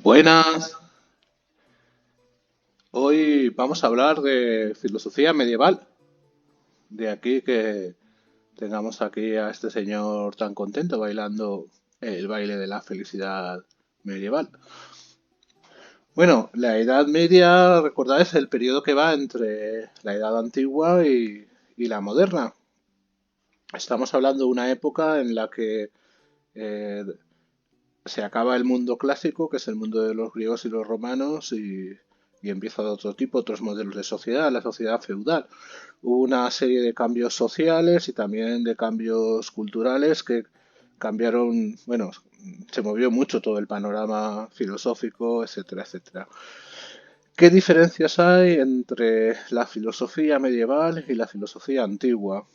Buenas, hoy vamos a hablar de filosofía medieval. De aquí que tengamos aquí a este señor tan contento bailando el baile de la felicidad medieval. Bueno, la Edad Media, recordad, es el periodo que va entre la Edad Antigua y la moderna. Estamos hablando de una época en la que eh, se acaba el mundo clásico, que es el mundo de los griegos y los romanos, y empieza otro tipo, otros modelos de sociedad, la sociedad feudal. Hubo una serie de cambios sociales y también de cambios culturales que cambiaron, bueno, se movió mucho todo el panorama filosófico, etcétera, etcétera. ¿Qué diferencias hay entre la filosofía medieval y la filosofía antigua?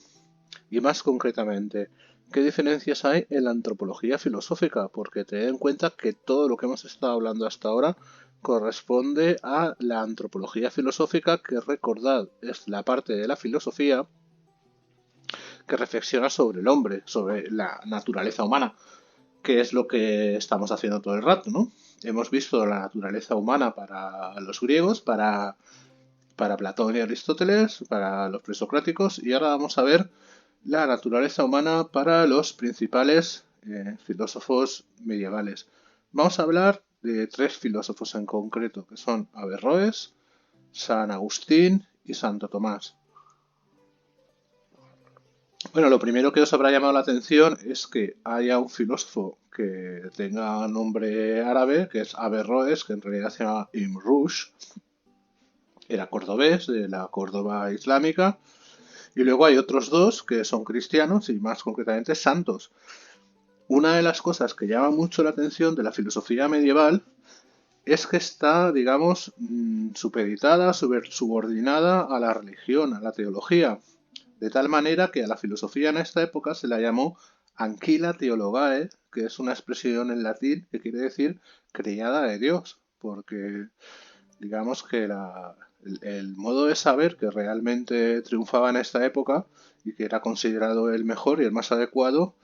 Y más concretamente, ¿qué diferencias hay en la antropología filosófica? Porque ten en cuenta que todo lo que hemos estado hablando hasta ahora corresponde a la antropología filosófica, que recordad es la parte de la filosofía que reflexiona sobre el hombre, sobre la naturaleza humana, que es lo que estamos haciendo todo el rato, ¿no? Hemos visto la naturaleza humana para los griegos, para Platón y Aristóteles, para los presocráticos, y ahora vamos a ver la naturaleza humana para los principales filósofos medievales. Vamos a hablar de tres filósofos en concreto, que son Averroes, San Agustín y Santo Tomás. Bueno, lo primero que os habrá llamado la atención es que haya un filósofo que tenga nombre árabe, que es Averroes, que en realidad se llama Ibn Rushd, era cordobés de la Córdoba islámica, y luego hay otros dos que son cristianos y más concretamente santos. Una de las cosas que llama mucho la atención de la filosofía medieval es que está, digamos, supeditada, subordinada a la religión, a la teología, de tal manera que a la filosofía en esta época se la llamó Anquila Theologae, que es una expresión en latín que quiere decir criada de Dios, porque digamos que el modo de saber que realmente triunfaba en esta época y que era considerado el mejor y el más adecuado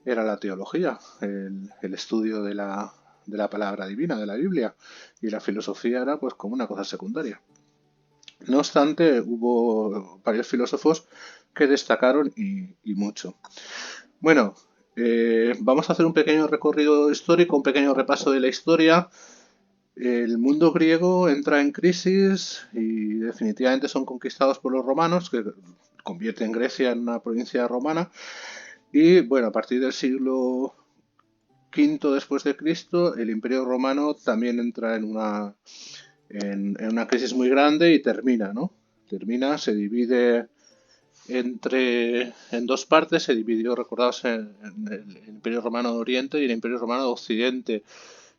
era la teología, el estudio de la palabra divina, de la Biblia, y la filosofía era pues como una cosa secundaria. No obstante, hubo varios filósofos que destacaron y mucho. Bueno, vamos a hacer un pequeño recorrido histórico, un pequeño repaso de la historia. El mundo griego entra en crisis y definitivamente son conquistados por los romanos, que convierten Grecia en una provincia romana. Y bueno, a partir del siglo V después de Cristo, el Imperio Romano también entra en una crisis muy grande y termina, ¿no? Termina, se divide en dos partes, se dividió, recordados, en el Imperio Romano de Oriente y el Imperio Romano de Occidente.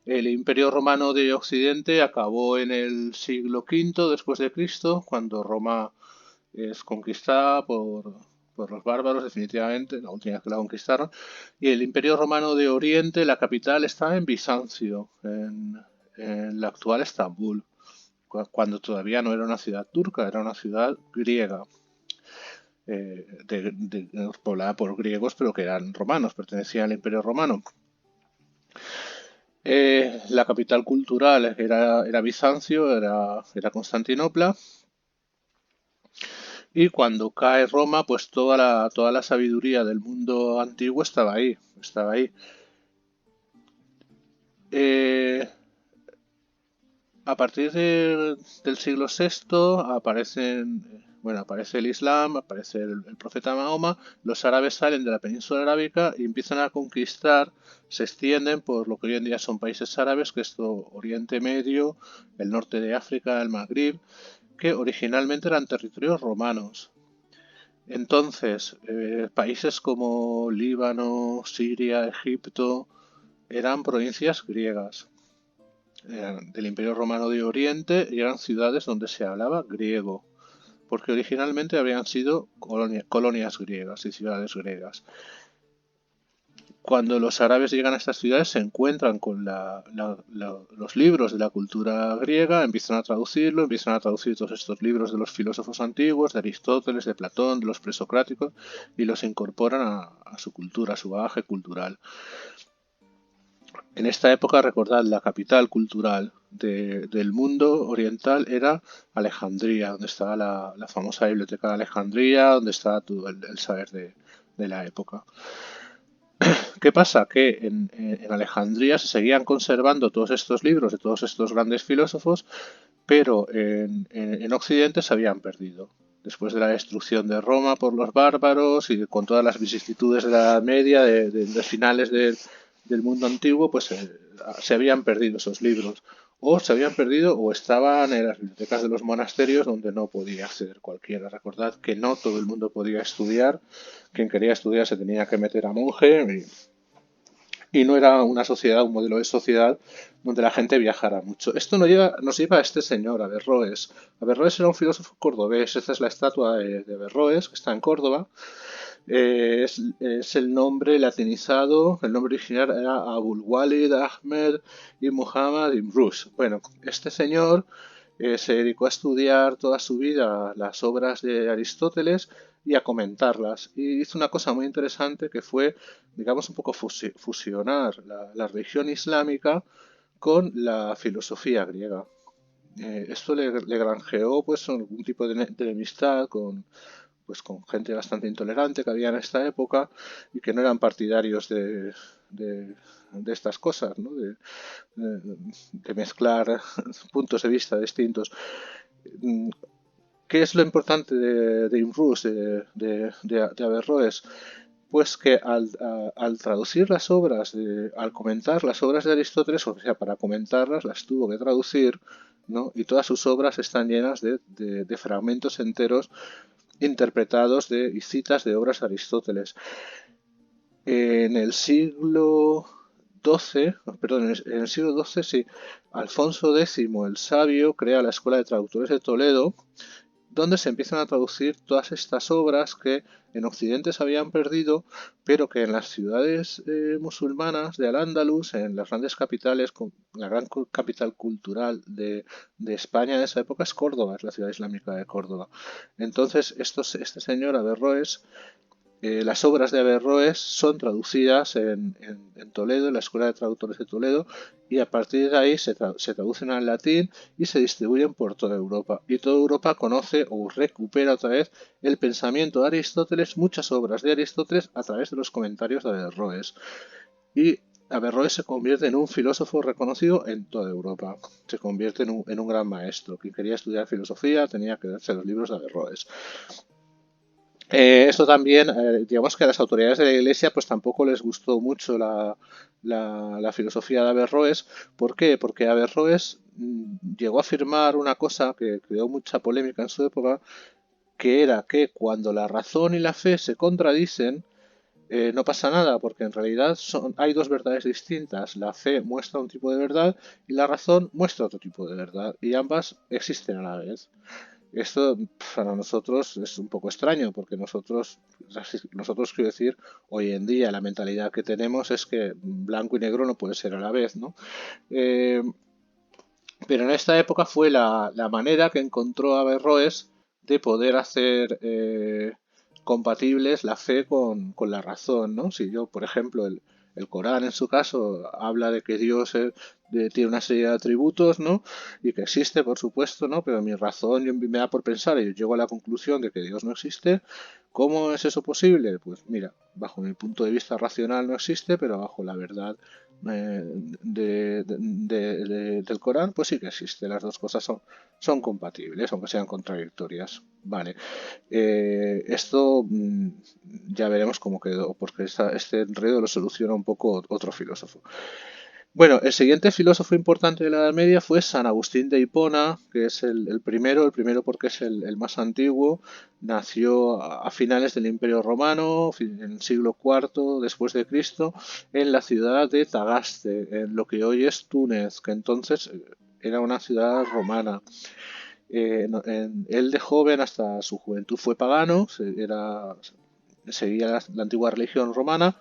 El Imperio Romano de Occidente acabó en el siglo V después de Cristo, cuando Roma es conquistada por los bárbaros, definitivamente, la última vez que la conquistaron. Y el Imperio Romano de Oriente, la capital está en Bizancio, en la actual Estambul, cuando todavía no era una ciudad turca, era una ciudad griega, poblada por griegos, pero que eran romanos, pertenecían al Imperio Romano. La capital cultural era Bizancio, era Constantinopla, y cuando cae Roma, pues toda la sabiduría del mundo antiguo estaba ahí, estaba ahí. Eh, a partir del siglo VI aparece el Islam, aparece el profeta Mahoma, los árabes salen de la península arábica y empiezan a conquistar, se extienden por lo que hoy en día son países árabes, que es todo Oriente Medio, el norte de África, el Magrib, que originalmente eran territorios romanos. Entonces, países como Líbano, Siria, Egipto, eran provincias griegas, del Imperio Romano de Oriente, y eran ciudades donde se hablaba griego, porque originalmente habían sido colonias griegas y ciudades griegas. Cuando los árabes llegan a estas ciudades se encuentran con los libros de la cultura griega, empiezan a traducir todos estos libros de los filósofos antiguos, de Aristóteles, de Platón, de los presocráticos, y los incorporan a su cultura, a su bagaje cultural. En esta época, recordad, la capital cultural del mundo oriental era Alejandría, donde estaba la famosa biblioteca de Alejandría, donde estaba todo el saber de la época. ¿Qué pasa? Que en Alejandría se seguían conservando todos estos libros de todos estos grandes filósofos, pero en Occidente se habían perdido. Después de la destrucción de Roma por los bárbaros y con todas las vicisitudes de la Edad Media, de finales del mundo antiguo, pues se habían perdido esos libros. O se habían perdido o estaban en las bibliotecas de los monasterios donde no podía acceder cualquiera. Recordad que no todo el mundo podía estudiar. Quien quería estudiar se tenía que meter a monje y no era una sociedad, un modelo de sociedad donde la gente viajara mucho. Esto nos lleva a este señor, Averroes. Averroes era un filósofo cordobés. Esta es la estatua de Averroes, que está en Córdoba. Es el nombre latinizado, el nombre original era Abul Walid Ahmed y Muhammad ibn Rushd. Bueno, este señor se dedicó a estudiar toda su vida las obras de Aristóteles y a comentarlas. Y hizo una cosa muy interesante que fue, digamos, un poco fusionar la religión islámica con la filosofía griega. Esto le granjeó pues algún tipo de enemistad con gente bastante intolerante que había en esta época y que no eran partidarios de estas cosas, ¿no? De mezclar puntos de vista distintos. ¿Qué es lo importante de Imrus, de Averroes? Pues que al traducir las obras, al comentar las obras de Aristóteles, o sea, para comentarlas, las tuvo que traducir, ¿no? Y todas sus obras están llenas de fragmentos enteros interpretados y citas de obras de Aristóteles. En el siglo XII, perdón, en el siglo XII, sí, Alfonso X el Sabio crea la Escuela de Traductores de Toledo, donde se empiezan a traducir todas estas obras que en Occidente se habían perdido, pero que en las ciudades musulmanas de Al-Ándalus, en las grandes capitales, la gran capital cultural de España en esa época es Córdoba, es la ciudad islámica de Córdoba. Entonces, este señor Averroes, las obras de Averroes son traducidas en Toledo, en la Escuela de Traductores de Toledo, y a partir de ahí se traducen al latín y se distribuyen por toda Europa. Y toda Europa conoce o recupera otra vez el pensamiento de Aristóteles, muchas obras de Aristóteles a través de los comentarios de Averroes. Y Averroes se convierte en un filósofo reconocido en toda Europa. Se convierte en un gran maestro. Quien quería estudiar filosofía tenía que leerse los libros de Averroes. Esto también, digamos que a las autoridades de la Iglesia pues tampoco les gustó mucho la filosofía de Averroes. ¿Por qué? Porque Averroes llegó a afirmar una cosa que creó mucha polémica en su época, que era que cuando la razón y la fe se contradicen, no pasa nada, porque en realidad hay dos verdades distintas. La fe muestra un tipo de verdad y la razón muestra otro tipo de verdad, y ambas existen a la vez. Esto para nosotros es un poco extraño porque nosotros quiero decir, hoy en día la mentalidad que tenemos es que blanco y negro no puede ser a la vez, ¿no? Eh, pero en esta época fue la manera que encontró Averroes de poder hacer compatibles la fe con la razón, ¿no? Si yo, por ejemplo, el Corán en su caso habla de que Dios tiene una serie de atributos, ¿no? Y que existe, por supuesto, ¿no? Pero mi razón me da por pensar y yo llego a la conclusión de que Dios no existe. ¿Cómo es eso posible? Pues mira, bajo mi punto de vista racional no existe, pero bajo la verdad del Corán, pues sí que existe. Las dos cosas son compatibles, aunque sean contradictorias. Vale. Esto ya veremos cómo quedó, porque este enredo lo soluciona un poco otro filósofo. Bueno, el siguiente filósofo importante de la Edad Media fue San Agustín de Hipona, que es el primero porque es el más antiguo. Nació a finales del Imperio Romano, en el siglo IV después de Cristo, en la ciudad de Tagaste, en lo que hoy es Túnez, que entonces era una ciudad romana. Él de joven hasta su juventud fue pagano, seguía la antigua religión romana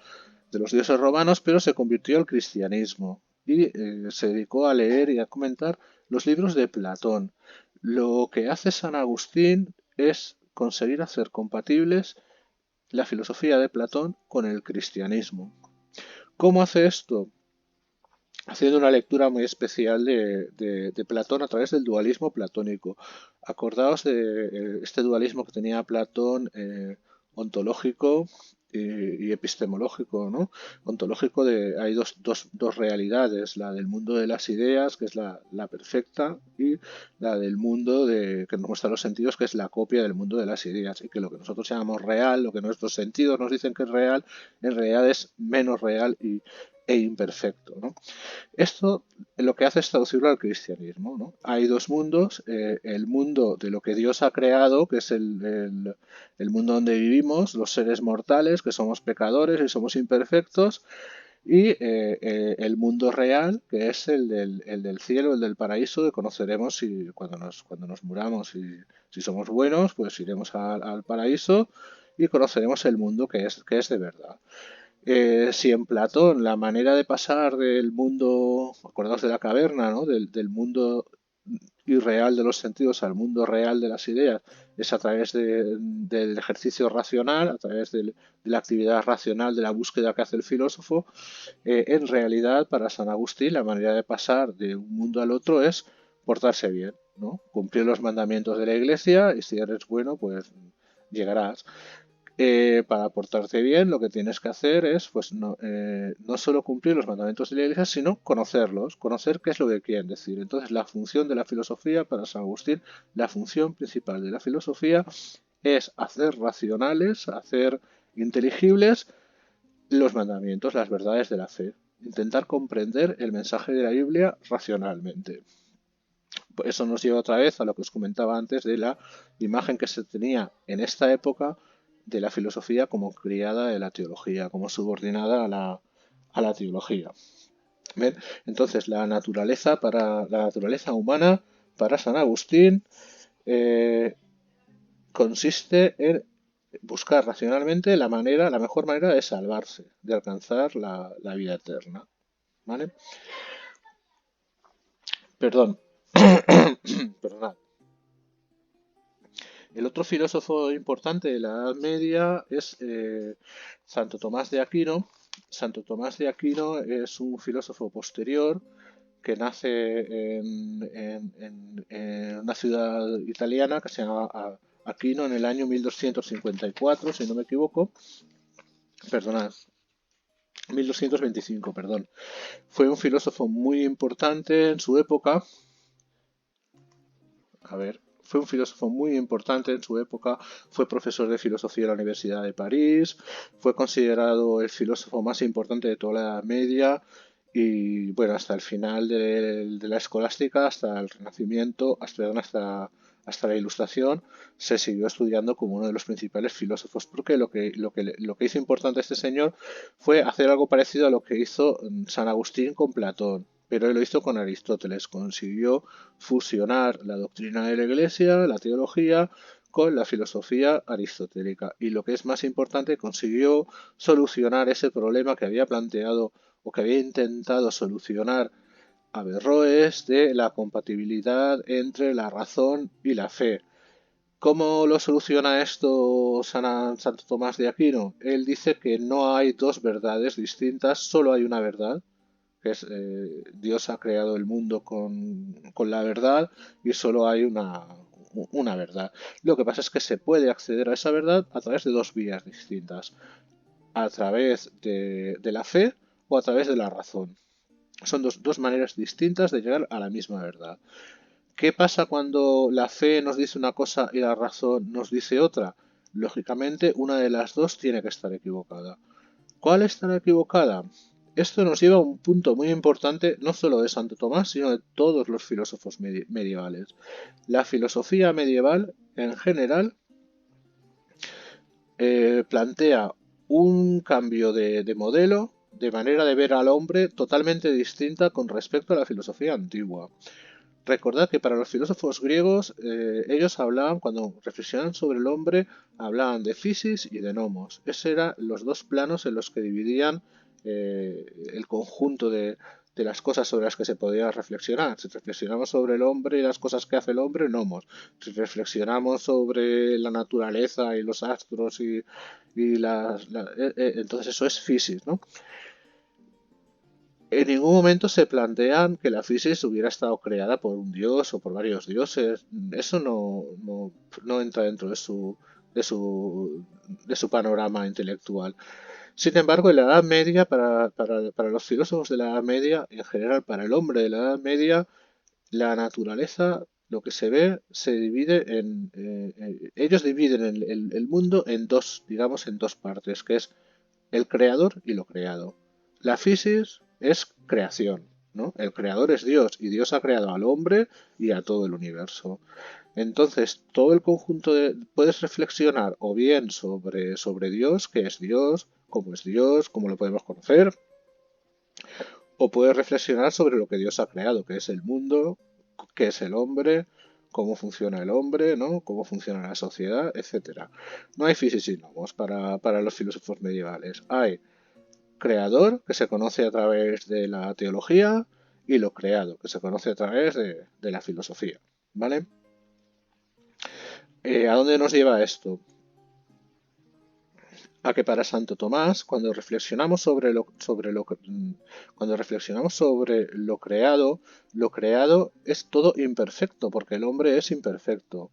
de los dioses romanos, pero se convirtió al cristianismo y se dedicó a leer y a comentar los libros de Platón. Lo que hace San Agustín es conseguir hacer compatibles la filosofía de Platón con el cristianismo. ¿Cómo hace esto? haciendo una lectura muy especial de Platón a través del dualismo platónico. Acordaos de este dualismo que tenía Platón, ontológico y epistemológico, ¿no? Ontológico, hay dos realidades, la del mundo de las ideas, que es la perfecta, y la del mundo que nos muestra los sentidos, que es la copia del mundo de las ideas, y que lo que nosotros llamamos real, lo que nuestros sentidos nos dicen que es real, en realidad es menos real e imperfecto, ¿no? Esto lo que hace es traducirlo al cristianismo, ¿no? Hay dos mundos, el mundo de lo que Dios ha creado, que es el mundo donde vivimos, los seres mortales, que somos pecadores y somos imperfectos, y el mundo real, que es el del cielo, el del paraíso, que conoceremos cuando nos muramos. Y si somos buenos, pues iremos al paraíso y conoceremos el mundo que es de verdad. Si en Platón la manera de pasar del mundo, acordaos de la caverna, ¿no? Del mundo irreal de los sentidos al mundo real de las ideas, es a través del ejercicio racional, a través de la actividad racional, de la búsqueda que hace el filósofo, en realidad para San Agustín la manera de pasar de un mundo al otro es portarse bien, ¿no? Cumplir los mandamientos de la iglesia y si eres bueno, pues llegarás. Para portarte bien, lo que tienes que hacer es, pues, no solo cumplir los mandamientos de la Iglesia, sino conocerlos, conocer qué es lo que quieren decir. Entonces, la función de la filosofía, para San Agustín, la función principal de la filosofía es hacer racionales, hacer inteligibles los mandamientos, las verdades de la fe. Intentar comprender el mensaje de la Biblia racionalmente. Eso nos lleva otra vez a lo que os comentaba antes de la imagen que se tenía en esta época de la filosofía como criada de la teología, como subordinada a la teología. ¿Ven? Entonces, la naturaleza humana para San Agustín eh, consiste en buscar racionalmente la mejor manera de salvarse, de alcanzar la vida eterna. ¿Vale? Perdón, perdonad. El otro filósofo importante de la Edad Media es Santo Tomás de Aquino. Santo Tomás de Aquino es un filósofo posterior que nace en una ciudad italiana que se llama Aquino en el año 1254, si no me equivoco. Perdonad, 1225, perdón. Fue un filósofo muy importante en su época. A ver, fue un filósofo muy importante en su época, fue profesor de filosofía en la Universidad de París, fue considerado el filósofo más importante de toda la Edad Media y bueno, hasta el final de la escolástica, hasta el Renacimiento, hasta la Ilustración, se siguió estudiando como uno de los principales filósofos, porque lo que hizo importante este señor fue hacer algo parecido a lo que hizo San Agustín con Platón, pero él lo hizo con Aristóteles, consiguió fusionar la doctrina de la Iglesia, la teología, con la filosofía aristotélica. Y lo que es más importante, consiguió solucionar ese problema que había planteado o que había intentado solucionar Averroes de la compatibilidad entre la razón y la fe. ¿Cómo lo soluciona esto Santo Tomás de Aquino? Él dice que no hay dos verdades distintas, solo hay una verdad, que es Dios ha creado el mundo con la verdad y solo hay una verdad. Lo que pasa es que se puede acceder a esa verdad a través de dos vías distintas, a través de la fe o a través de la razón. Son dos maneras distintas de llegar a la misma verdad. ¿Qué pasa cuando la fe nos dice una cosa y la razón nos dice otra? Lógicamente, una de las dos tiene que estar equivocada. ¿Cuál estará equivocada? Esto nos lleva a un punto muy importante, no solo de Santo Tomás, sino de todos los filósofos medievales. La filosofía medieval, en general, plantea un cambio de modelo, de manera de ver al hombre totalmente distinta con respecto a la filosofía antigua. Recordad que para los filósofos griegos, ellos hablaban, cuando reflexionaban sobre el hombre, hablaban de physis y de nomos. Esos eran los dos planos en los que dividían el conjunto de las cosas sobre las que se podía reflexionar. Si reflexionamos sobre el hombre y las cosas que hace el hombre, nomos. Si reflexionamos sobre la naturaleza y los astros y entonces eso es physis, ¿no? En ningún momento se plantean que la Física hubiera estado creada por un dios o por varios dioses. Eso no entra dentro de su, de su panorama intelectual. Sin embargo, en la Edad Media, para los filósofos de la Edad Media, en general para el hombre de la Edad Media, la naturaleza, lo que se ve, se divide ellos dividen el mundo en dos, digamos, en dos partes, que es el creador y lo creado. La Physis es creación, ¿no? El creador es Dios y Dios ha creado al hombre y a todo el universo. Entonces, todo el conjunto de... Puedes reflexionar o bien sobre Dios, qué es Dios, cómo lo podemos conocer, o puedes reflexionar sobre lo que Dios ha creado, que es el mundo, qué es el hombre, cómo funciona el hombre, ¿no? Cómo funciona la sociedad, etcétera. No hay fisicismos para los filósofos medievales. Hay creador, que se conoce a través de la teología, y lo creado, que se conoce a través de la filosofía. ¿Vale? ¿A dónde nos lleva esto? A que para Santo Tomás, cuando reflexionamos sobre lo creado es todo imperfecto, porque el hombre es imperfecto.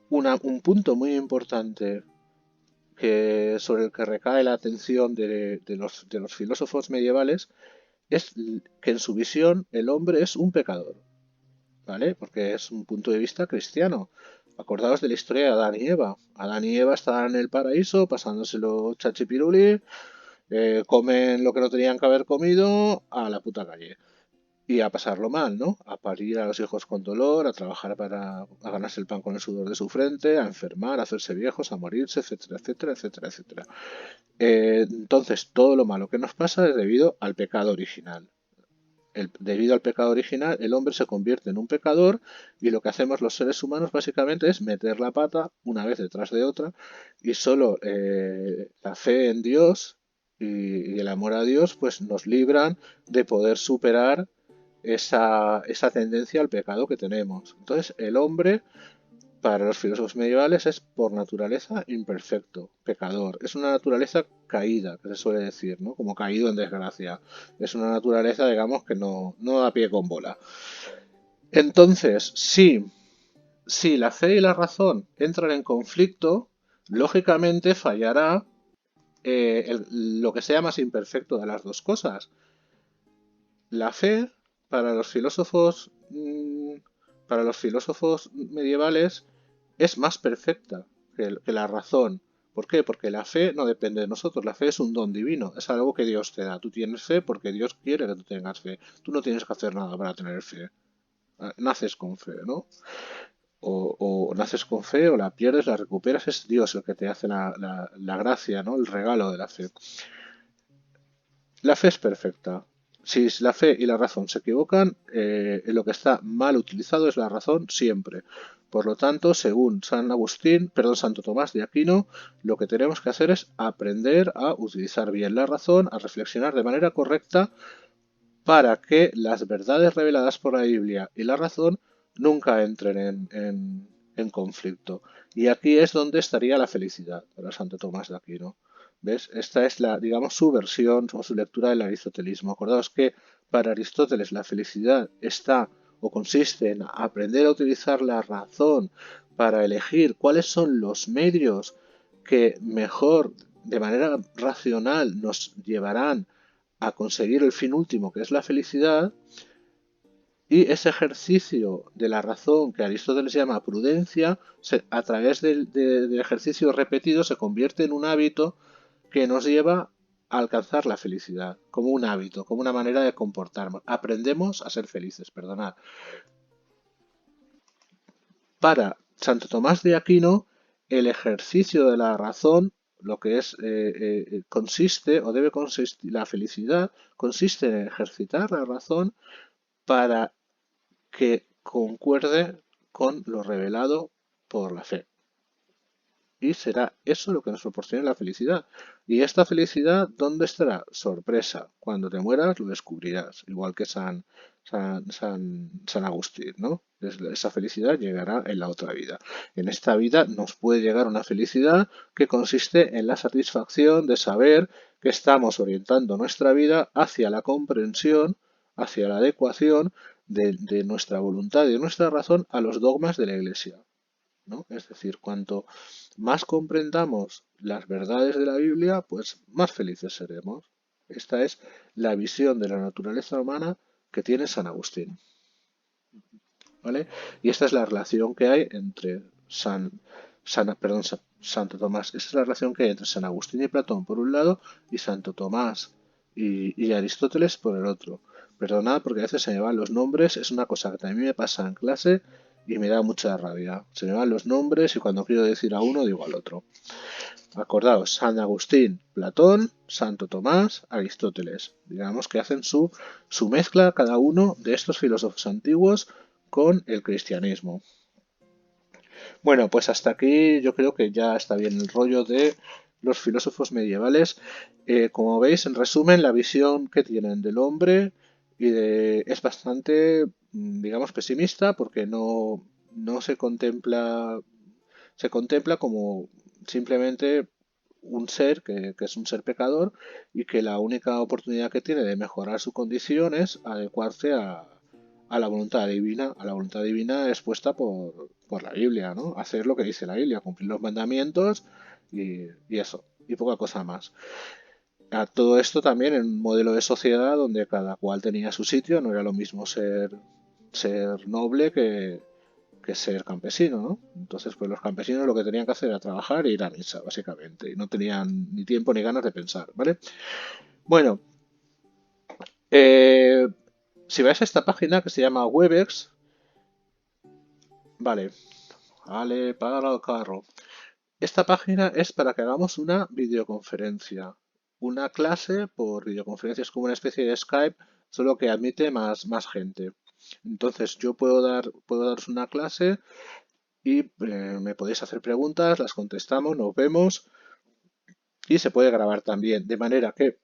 Un punto muy importante sobre el que recae la atención de los filósofos medievales es que en su visión el hombre es un pecador, ¿vale? Porque es un punto de vista cristiano. Acordaos de la historia de Adán y Eva. Adán y Eva estaban en el paraíso pasándoselo chachipiruli, comen lo que no tenían que haber comido a la puta calle. Y a pasarlo mal, ¿no? A parir a los hijos con dolor, a trabajar para a ganarse el pan con el sudor de su frente, a enfermar, a hacerse viejos, a morirse, etcétera, etcétera, etcétera, etcétera. Entonces, todo lo malo que nos pasa es debido al pecado original. Debido al pecado original, el hombre se convierte en un pecador y lo que hacemos los seres humanos básicamente es meter la pata una vez detrás de otra y solo la fe en Dios y el amor a Dios pues nos libran de poder superar esa tendencia al pecado que tenemos. Entonces el hombre para los filósofos medievales es por naturaleza imperfecto, pecador. Es una naturaleza caída, que se suele decir, ¿no? Como caído en desgracia. Es una naturaleza, digamos, que no da pie con bola. Entonces, si la fe y la razón entran en conflicto, lógicamente fallará lo que sea más imperfecto de las dos cosas. La fe, para los filósofos, para los filósofos medievales, es más perfecta que la razón. ¿Por qué? Porque la fe no depende de nosotros, la fe es un don divino, es algo que Dios te da. Tú tienes fe porque Dios quiere que tú tengas fe. Tú no tienes que hacer nada para tener fe. Naces con fe, ¿no? O naces con fe o la pierdes, la recuperas, es Dios el que te hace la gracia, ¿no? El regalo de la fe. La fe es perfecta. Si la fe y la razón se equivocan, lo que está mal utilizado es la razón siempre. Por lo tanto, según San Agustín, perdón, Santo Tomás de Aquino, lo que tenemos que hacer es aprender a utilizar bien la razón, a reflexionar de manera correcta para que las verdades reveladas por la Biblia y la razón nunca entren en conflicto. Y aquí es donde estaría la felicidad para Santo Tomás de Aquino. ¿Ves? Esta es la, digamos, su versión o su lectura del aristotelismo. Acordaos que para Aristóteles la felicidad está o consiste en aprender a utilizar la razón para elegir cuáles son los medios que mejor, de manera racional, nos llevarán a conseguir el fin último, que es la felicidad, y ese ejercicio de la razón que Aristóteles llama prudencia, a través del ejercicio repetido se convierte en un hábito que nos lleva a alcanzar la felicidad, como un hábito, como una manera de comportarnos. Aprendemos a ser felices, perdonad. Para Santo Tomás de Aquino, el ejercicio de la razón, lo que es consiste o debe consistir, la felicidad consiste en ejercitar la razón para que concuerde con lo revelado por la fe. y será eso lo que nos proporcione la felicidad. ¿Y esta felicidad dónde estará? Sorpresa. Cuando te mueras lo descubrirás, igual que San Agustín, ¿no? Esa felicidad llegará en la otra vida. En esta vida nos puede llegar una felicidad que consiste en la satisfacción de saber que estamos orientando nuestra vida hacia la comprensión, hacia la adecuación de nuestra voluntad y de nuestra razón a los dogmas de la Iglesia, ¿no? Es decir, cuanto más comprendamos las verdades de la Biblia, pues más felices seremos. Esta es la visión de la naturaleza humana que tiene San Agustín, ¿vale? Y esta es la relación que hay entre Santo Tomás. Esta es la relación que hay entre San Agustín y Platón por un lado y Santo Tomás y Aristóteles por el otro. Perdonad porque a veces se me van los nombres, es una cosa que también me pasa en clase y me da mucha rabia. Se me van los nombres y cuando quiero decir a uno digo al otro. Acordaos, San Agustín, Platón, Santo Tomás, Aristóteles. Digamos que hacen su mezcla cada uno de estos filósofos antiguos con el cristianismo. Bueno, pues hasta aquí yo creo que ya está bien el rollo de los filósofos medievales. Como veis, en resumen, la visión que tienen del hombre es bastante, digamos, pesimista porque no se contempla como simplemente un ser que es un ser pecador y que la única oportunidad que tiene de mejorar su condición es adecuarse a la voluntad divina, a la voluntad divina expuesta por la Biblia, ¿no? Hacer lo que dice la Biblia, cumplir los mandamientos y eso, y poca cosa más. A todo esto también en un modelo de sociedad donde cada cual tenía su sitio, no era lo mismo ser noble que ser campesino, ¿no? Entonces, pues los campesinos lo que tenían que hacer era trabajar e ir a misa, básicamente, y no tenían ni tiempo ni ganas de pensar, ¿vale? Bueno, eh, si vais a esta página que se llama Webex, vale, vale, para el carro. Esta página es para que hagamos una videoconferencia. Una clase por videoconferencia es como una especie de Skype, solo que admite más gente. Entonces yo puedo daros una clase y me podéis hacer preguntas, las contestamos, nos vemos y se puede grabar también. De manera que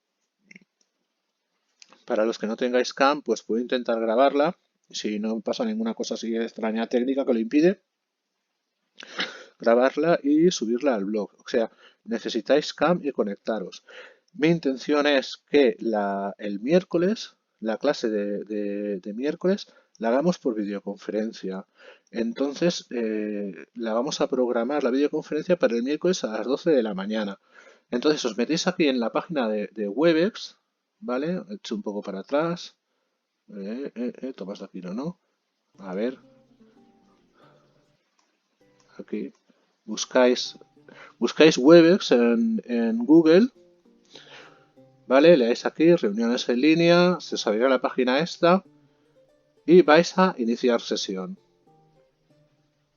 para los que no tengáis cam, pues puedo intentar grabarla. Si no pasa ninguna cosa así extraña técnica que lo impide, grabarla y subirla al blog. O sea, necesitáis cam y conectaros. Mi intención es que el miércoles, la clase de miércoles, la hagamos por videoconferencia. Entonces, la vamos a programar la videoconferencia para el miércoles a las 12 de la mañana. Entonces, os metéis aquí en la página de Webex, ¿vale? He hecho un poco para atrás. Tomás de Aquino, ¿no? A ver, aquí. Buscáis Webex en Google, ¿vale? Leáis aquí, reuniones en línea, se os abrirá la página esta y vais a iniciar sesión.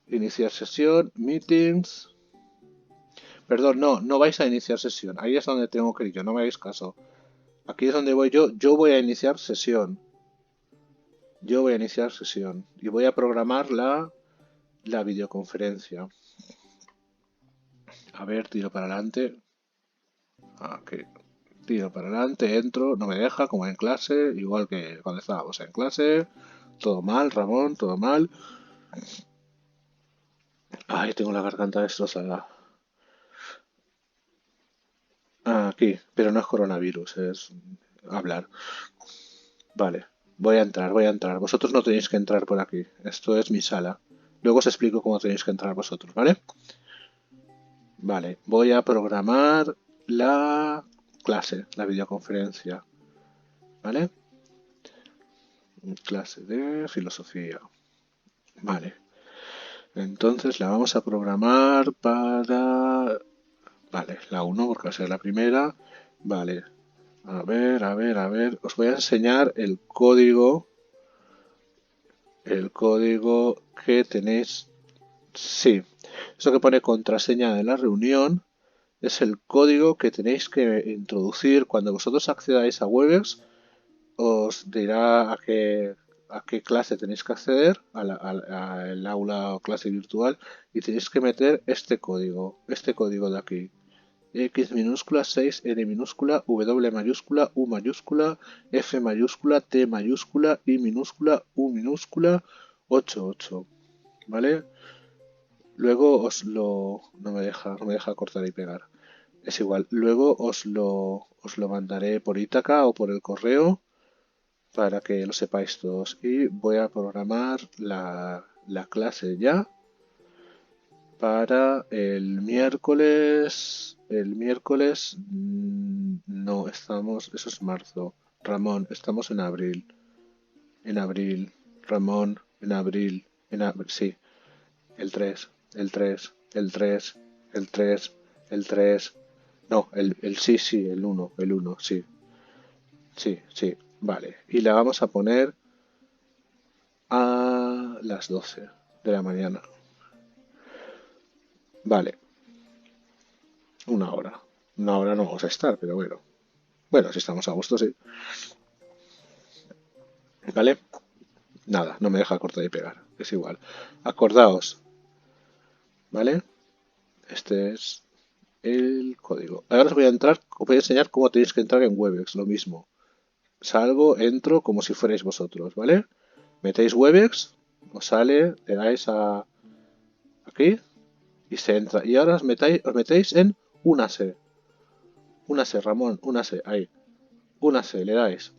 Iniciar sesión, meetings. Perdón, no vais a iniciar sesión. Ahí es donde tengo que ir yo, no me hagáis caso. Aquí es donde voy yo. Yo voy a iniciar sesión. Yo voy a iniciar sesión y voy a programar la videoconferencia. A ver, tiro para adelante. Aquí. Tiro para adelante, entro, no me deja, como en clase, igual que cuando estábamos en clase. Todo mal, Ramón, todo mal. Ay, tengo la garganta destrozada. Aquí, pero no es coronavirus, es hablar. Vale, voy a entrar. Vosotros no tenéis que entrar por aquí. Esto es mi sala. Luego os explico cómo tenéis que entrar vosotros, ¿vale? Vale, voy a programar la clase, la videoconferencia, ¿vale? Clase de filosofía. Vale, entonces la vamos a programar para... Vale, la uno porque va a ser la primera. Vale, a ver, a ver, a ver. Os voy a enseñar el código que tenéis. Sí, eso que pone contraseña de la reunión es el código que tenéis que introducir cuando vosotros accedáis a Webex. Os dirá a qué. a qué clase tenéis que acceder, al aula o clase virtual, y tenéis que meter este código de aquí. X minúscula 6, N minúscula, W mayúscula, U mayúscula, F mayúscula, T mayúscula, I minúscula, U minúscula, 88, ¿vale? Luego no me deja cortar y pegar. Es igual. Luego os lo mandaré por Ítaca o por el correo para que lo sepáis todos. Y voy a programar la clase ya para el miércoles. El miércoles no, eso es marzo. Ramón, estamos en abril. En abril. Ramón, en abril. Sí, el 3, el 3, el 3, el 3, el 3. No, sí, el uno, sí. Sí, sí, vale. Y la vamos a poner a las 12 de la mañana. Vale, una hora. Una hora no vamos a estar, pero bueno. Bueno, si estamos a gusto, sí. ¿Vale? Nada, no me deja cortar y pegar. Es igual. Acordaos, ¿vale? Este es el código. Ahora os voy a enseñar cómo tenéis que entrar en Webex, lo mismo. Salgo, entro como si fuerais vosotros, ¿vale? Metéis Webex, os sale, le dais a aquí y se entra. Y ahora os metéis en Únase. Únase, Ramón, únase, ahí. Únase, le dais.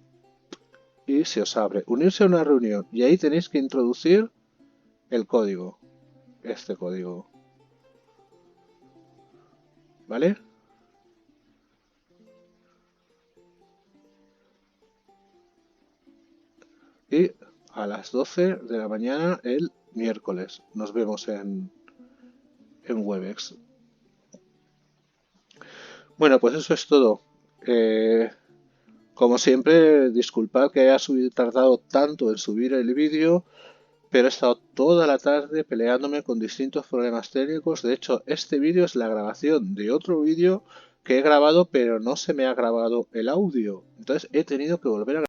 Y se os abre. Unirse a una reunión. Y ahí tenéis que introducir el código. Este código. ¿Vale? Y a las 12 de la mañana el miércoles. Nos vemos en Webex. Bueno, pues eso es todo. Eh, Como siempre, disculpad que haya tardado tanto en subir el vídeo, pero he estado toda la tarde peleándome con distintos problemas técnicos. De hecho, este vídeo es la grabación de otro vídeo que he grabado, pero no se me ha grabado el audio. Entonces he tenido que volver a